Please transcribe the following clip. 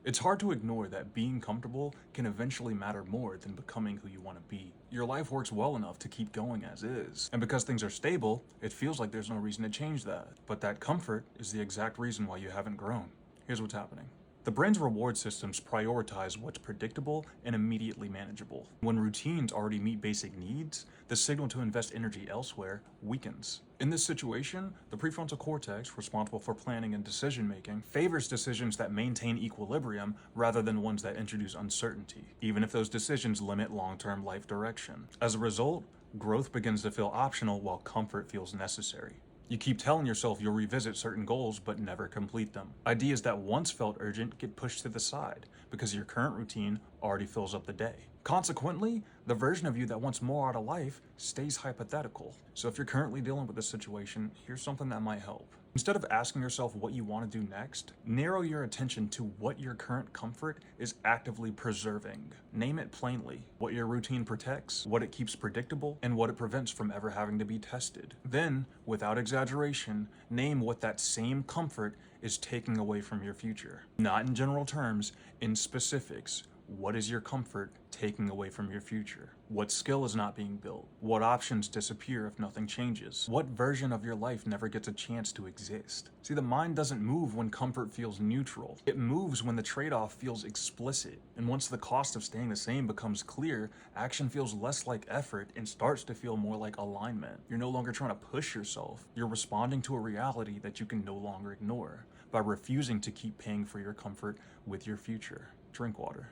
It's hard to ignore that being comfortable can eventually matter more than becoming who you want to be. Your life works well enough to keep going as is, and because things are stable, it feels like there's no reason to change that. But that comfort is the exact reason why you haven't grown. Here's what's happening. The brain's reward systems prioritize what's predictable and immediately manageable. When routines already meet basic needs, the signal to invest energy elsewhere weakens. In this situation, the prefrontal cortex, responsible for planning and decision making, favors decisions that maintain equilibrium rather than ones that introduce uncertainty, even if those decisions limit long-term life direction. As a result, growth begins to feel optional while comfort feels necessary. You keep telling yourself you'll revisit certain goals but never complete them. Ideas that once felt urgent get pushed to the side because your current routine already fills up the day. Consequently, the version of you that wants more out of life stays hypothetical. So if you're currently dealing with this situation, here's something that might help. Instead of asking yourself what you want to do next, narrow your attention to what your current comfort is actively preserving. Name it plainly, what your routine protects, what it keeps predictable, and what it prevents from ever having to be tested. Then, without exaggeration, name what that same comfort is taking away from your future. Not in general terms, in specifics. What is your comfort taking away from your future? What skill is not being built? What options disappear if nothing changes? What version of your life never gets a chance to exist? See, the mind doesn't move when comfort feels neutral. It moves when the trade-off feels explicit. And once the cost of staying the same becomes clear, action feels less like effort and starts to feel more like alignment. You're no longer trying to push yourself. You're responding to a reality that you can no longer ignore by refusing to keep paying for your comfort with your future. Drink water.